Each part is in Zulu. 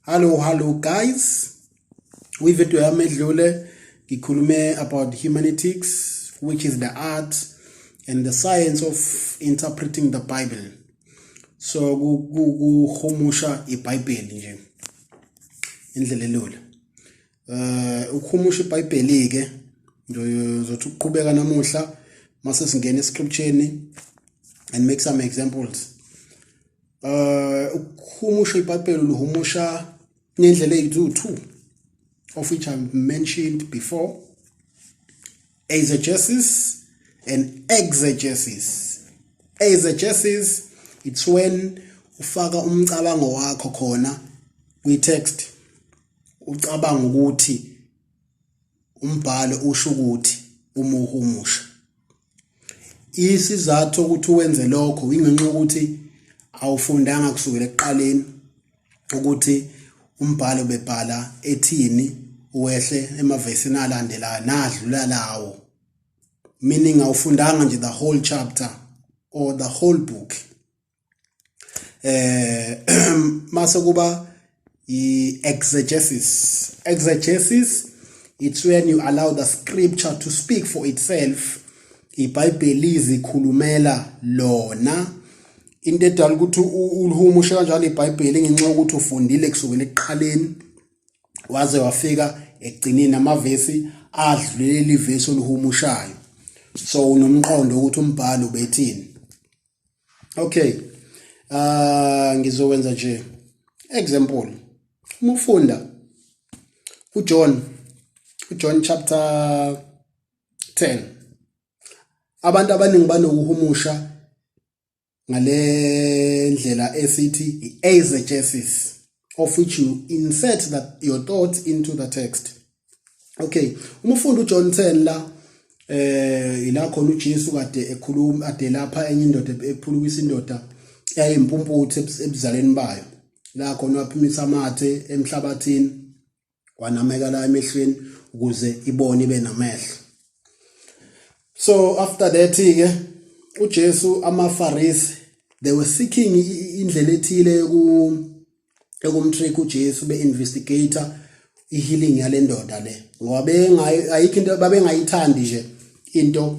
Hello guys. Kwivideo yami edlule ngikhulume about humanistics, which is the art and the science of interpreting the Bible. So ukuhumusha iBhayibheli nje indlela elula. Ukuhumusha iBhayibheli ke ngizothi ukuqhubeka namuhla mase singena escriptureni and make some examples. Ukuhumusha iBhayibheli luhumusha ngendlela eziwu-2 of which I mentioned before: eisegesis and exegesis. Eisegesis, it's when ufaka umcabango wakho khona kwi-text, ucabanga ukuthi umbhalo usho ukuthi uma uhumusha. Isizathu ukuthi wenze lokho ingenxa ukuthi awufundanga kusukela ekuqaleni ukuthi umbhalo bebhala ethini wehle emavesini alandelayo nadlula lawo, meaning awufundanga nje the whole chapter or the whole book. Mase kuba exegesis. Exegesis, it's when you allow the scripture to speak for itself. iBhayibheli izikhulumela lona. Into edala ukuthi ulihumushe kanjalo iBhayibheli ngenxa ukuthi ufundile kusukela ekuqaleni waze wafika ekugcineni amavesi adlulela ivesi oluhumushayo, so unomqondo ukuthi umbhalo ubethini. Okay, ngizokwenza nje example. Uma ufunda uJohn chapter 10, abantu abaningi banokuhumusha ngale ndlela esithi eisegesis, of which you insert your thoughts into the text. Okay, uma ufunda uJohn 10 la ila khona uJesu kade ekhuluma ade lapha enye indoda ephulukisa indoda eyayimpumputhe ebuzaleni bayo, la khona waphimisa amathe emhlabathini wanameka la emehlweni ukuze ibone ibe namehlo. So after that ke uJesu amaFarisi they were seeking indlela ethile ekumtrick uJesu be-investigator i-healing yale ndoda le, ngoba ayikho into babengayithandi nje into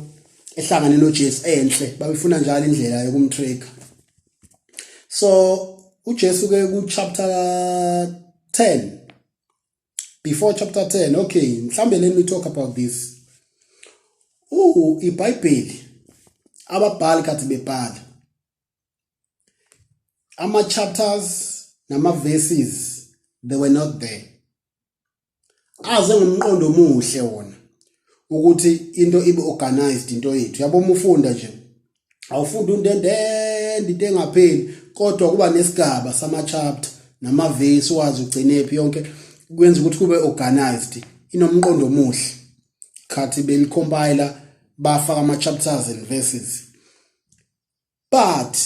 ehlangane noJesu enhle, babefuna njalo indlela yokumtrick. So uJesu ke ku chapter 10, before chapter 10, okay, mhlambe let me talk about this. iBhayibheli ababhali kathi bebhala ama-chapters nama-verses, they were not there. Aze ngomqondo omuhle wona ukuthi into ibe organized into yethu. Yabo umufunda nje awufunda into engapheli, kodwa kuba nesigaba sama-chapter nama-verse wazi ugcinephi yonke, kwenza ukuthi kube organized, inomqondo omuhle. Khathi belicompiler bafaka ama-chapters and verses. But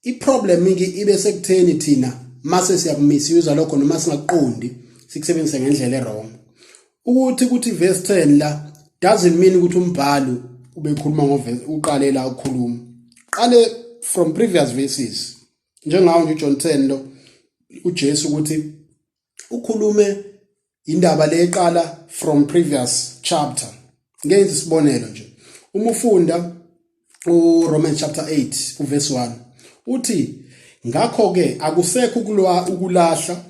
i-problem ibe sekutheni thina mase siyakumisuse lokho noma singaqondi sikusebenzise ngendlela errong. Ukuthi verse 10 la doesn't mean ukuthi umbhalo ube khuluma ngoverse uqale la ukukhuluma. Qale from previous verses. Njengawo nje John 10 lo uJesu ukuthi ukhulume indaba le eqala from previous chapter. Ngenza isibonelo nje. Uma ufunda uRomans chapter 8 verse 1 uthi ngakho ke akusekho ukulahla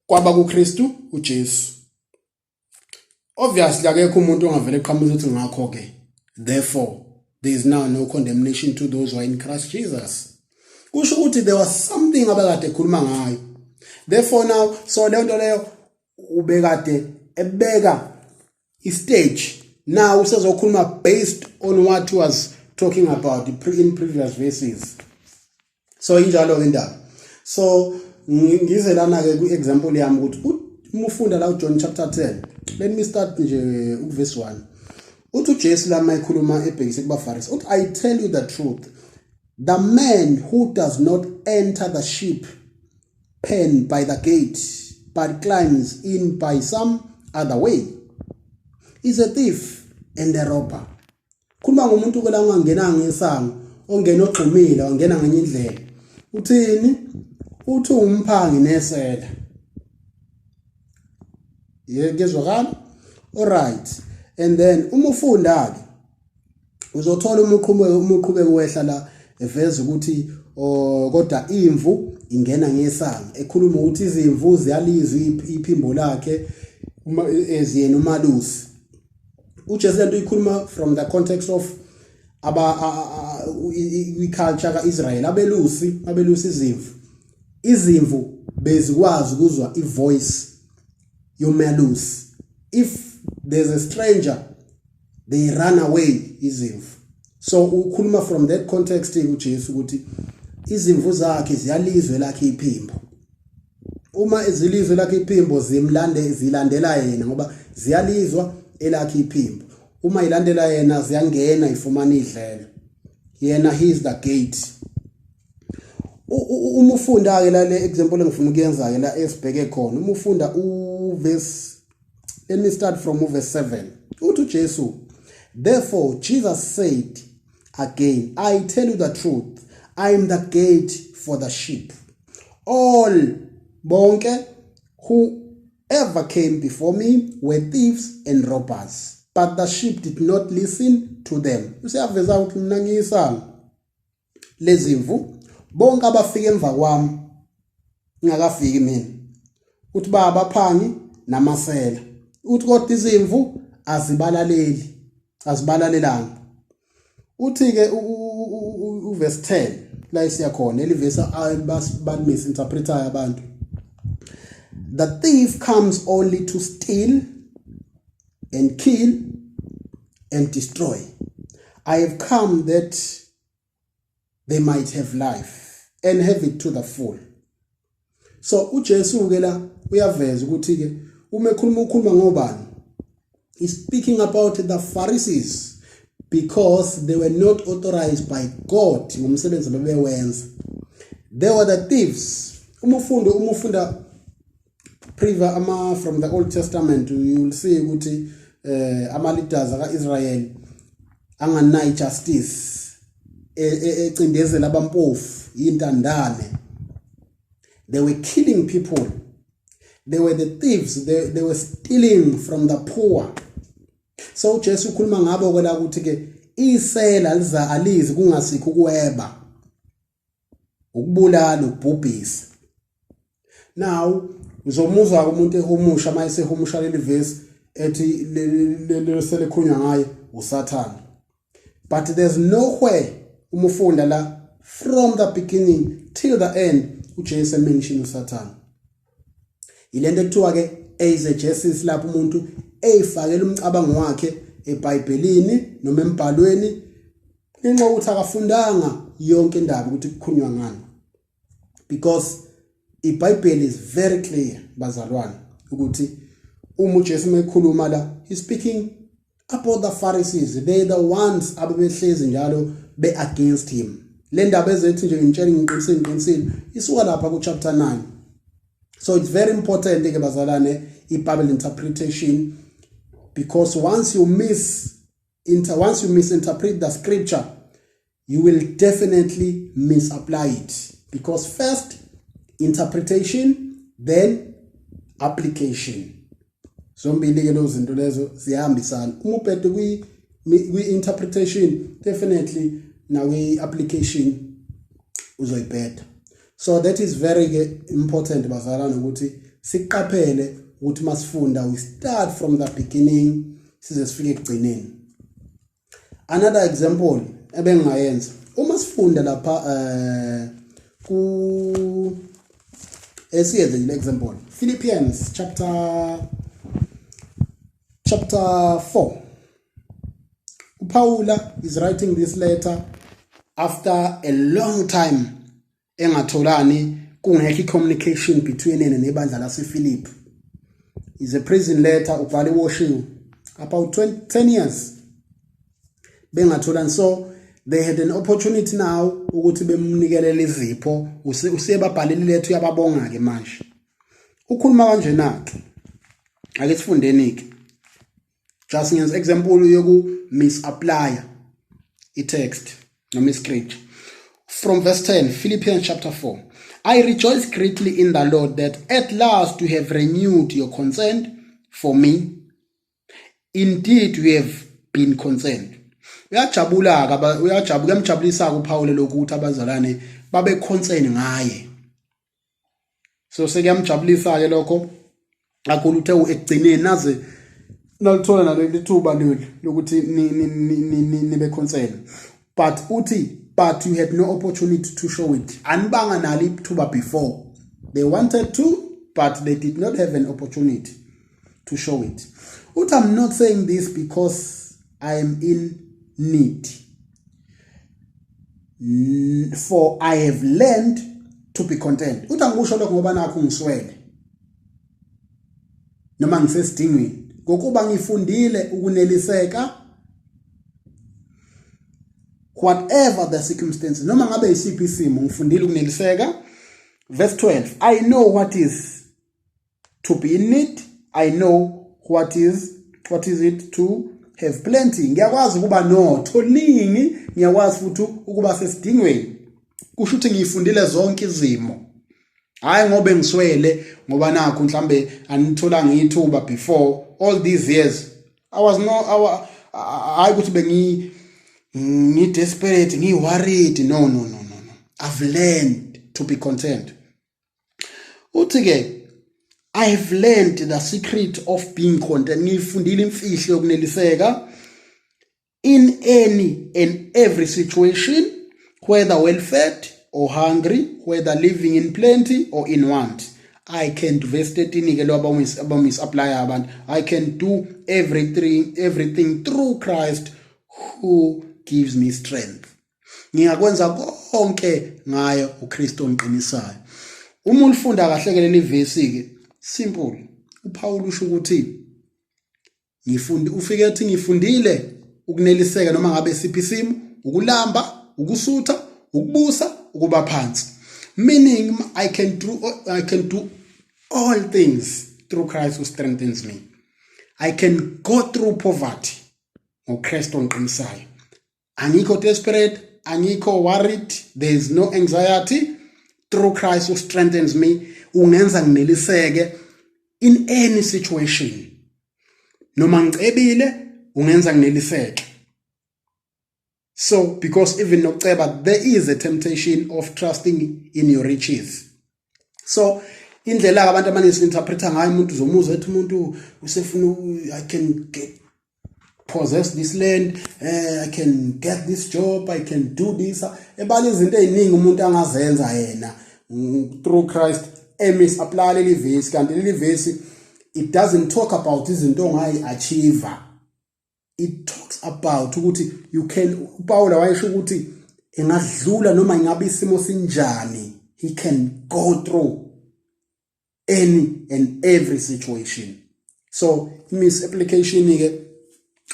kwaba kuKristu uJesu. Obviously akekho umuntu ongavele eqhamuza ukuthi ngakho ke therefore there is now no condemnation to those who are in Christ Jesus. Kusho ukuthi there was something abakade ekhuluma ngayo. Therefore now, so le nto leyo ubekade ebeka istage, now usezokhuluma based on what was talking about in previous verses. So injalo indaba. So ngize lana ke ku-example yami ukuthi uma ufunda la uJohn chapter 10, let me start nje verse 1. Uthi uJesu lama ekhuluma ebhekise kubaFarisi uthi, I tell you the truth, the man who does not enter the sheep pen by the gate but climbs in by some other way is a thief and a robber. Khuluma ngomuntu ke la ungangena ngesango, ongena ogxumile, ongena ngenye indlela. Uthini? Uthi umphangi nesela. Yezwakala? Alright. And then uma ufunda ke uzothola umuqhubeko wehla la eveza ukuthi kodwa imvu ingena ngesango ekhuluma ukuthi izimvu ziyalizwa iphimbo lakhe uma eziyena umalusi. uJesu lento ikhuluma from the context of culture kaIsrael abelusi izimvu bezikwazi ukuzwa ivoice yomalusi. If there's a stranger they run away izimvu. So ukhuluma from that context uJesu ukuthi izimvu zakhe ziyalizwe lakhe iphimbo. Uma ezilizwe lakhe iphimbo zilandela yena ngoba ziyalizwa elakhe iphimbo. Uma ilandela yena ziyangena ifumana idlelo. Yena he is the gate. Uma ufunda ke la le example engifuna ukuyenza ke la esibheke khona uma ufunda verse, let me start from verse 7. Uthi uJesu, therefore Jesus said again, I tell you the truth, I am the gate for the sheep. All bonke who ever came before me were thieves and robbers, but the sheep did not listen to them. Usiyaveza ukuthi mina ngiyisango lezimvu bonke abafika emva kwami ngakafiki mina. Uthi baba phangi namasela. Uthi kodwa izimvu azibalalelanga. Uthi ke verse 10 la isiyakhona elivesa misinterpreta abantu. The thief comes only to steal and kill and destroy. I have come that they might have life and have it to the full. So uJesu ke la uyaveza ukuthi ke uma ukhuluma ngobani, he's speaking about the Pharisees because they were not authorized by God ngomsebenzi abewenza. They were the thieves. Uma ufunda from the Old Testament you will see ukuthi ama leaders kaIsrael anganayo justice ecindezela abampofu intandane. They were killing people. They were the thieves. They were stealing from the poor. So uJesu ukhuluma ngabo kwela ukuthi ke isela liza alizi kungasikho ukuweba, ukubulala, ukubhubhisa. Now uzomuzwa umuntu ehumusha mayise humusha leli verse ethi lelo selekhulunywa ngaye uSathane. But there's nowhere umufunda la from the beginning till the end uJesu mention uSathane. Ilento ekuthiwa ke exegesis lapho umuntu eyifakela umcabango wakhe eBhayibhelini noma embhalweni ngenxa ukuthi akafundanga yonke indaba ukuthi kukhulunywa ngani. Because iBhayibheli is very clear bazalwane ukuthi uma uJesu mekhuluma la he's speaking about the Pharisees. They the ones abebehlezi njalo be against him. Le ndaba ezethi nje ngitshela ngiqinisile isuka lapha ku chapter 9. So it's very important ke bazalwane iBible interpretation, because once you misinterpret the scripture you will definitely misapply it, because first interpretation then application. Zombili ke lezo zinto lezo ziyahambisana. Uma ubhede kwi interpretation definitely na kwi application uzoyibheda. So that is very important bazalwane ukuthi siqaphele ukuthi masifunda we start from the beginning size sifike ekugcineni. Another example ebengayenza uma sifunda lapha ku esiyenze le example Philippians chapter 4. Paula is writing this letter after a long time engatholani kungekho communication between yena nebandla lasePhilippi. Is a prison letter ubhale woshiwe about 10 years bengatholani. So they had an opportunity now ukuthi bemnikelele izipho usiyebabhalele lethu yababonga ke manje. Ukhuluma kanje nakhe ake sifundeni ke just ngenza example yoku misapply i-text noma i-scripture from verse 10 Philippians chapter 4. I rejoice greatly in the Lord that at last you have renewed your concern for me. Indeed, we have been concerned. Uyajabulisa uPaul lokhu ukuthi abazalwane babe concerned ngaye. So sekuyamjabulisa ke lokho kakhulu uthe ekugcineni naze nalithola naleli thuba lokuthi nibe concerned. But you had no opportunity to show it. Anibanga nalo ithuba before. They wanted to, but they did not have an opportunity to show it. I'm not saying this because I am in need. For I have learned to be content. Ngikusho lokho ngoba nakho ngiswele. Noma ngisesidingweni. Ngokuba ngifundile ukuneliseka whatever the circumstances. Noma ngabe isiphi isimo ngifundile ukuneliseka. Verse 12. I know what is to be in need. I know what is it to have plenty. Ngiyakwazi ukuba notho ningi, ngiyakwazi futhi ukuba sesidingweni. Kusho ukuthi ngifundile zonke izimo. Hayi ngobe ngiswele ngoba nakho mhlambe anithola ngithuba before all these years. I was no I ukuthi bengi desperate, ngi worried. No. I've learned to be content. Uthi I have learned the secret of being content. Ngifundile imfihlo yokuneliseka in any and every situation, whether well-fed or hungry, whether living in plenty or in want. I can do verse 13 ke lo abamisapply abantu. I can do everything through Christ who gives me strength. Ngiyakwenza konke ngaye uKristu ongiqinisayo. Uma ulifunda kahle ke leli verse ke simple. uPaul usho ukuthi ufike ethi ngifundile ukuneliseka noma ngabe siphi isimo, ukulamba, ukusutha, ukubusa, ukuba phansi. Meaning I can do all things through Christ who strengthens me. I can go through poverty ngoKristu ongiqinisayo. Angikho desperate, angikho worried, there is no anxiety. Through Christ who strengthens me, ungenza ngineliseke in any situation. Noma ngicebile, ungenza ngineliseke. So, because even nokuceba, there is a temptation of trusting in your riches. So, indlela abantu abaningi interpreta ngayo umuntu uzomuzwa ethi umuntu usefuna I can possess this land, I can get this job, I can do this. Ebali izinto eziningi umuntu angazenza yena through Christ. Apply leli verse kanti leli verse it doesn't talk about izinto ongayi achieve. It talks about ukuthi you can. Paul wayesho ukuthi engadlula noma ingabe isimo sinjani, he can go through any and every situation. So misapplication ke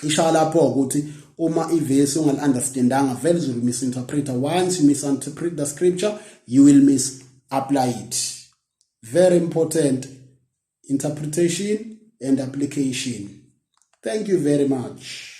isha lapho ukuthi uma iverse ungal-understandanga vele uzobe misinterpreta. Once you misinterpret the scripture, you will misapply it. Very important, interpretation and application. Thank you very much.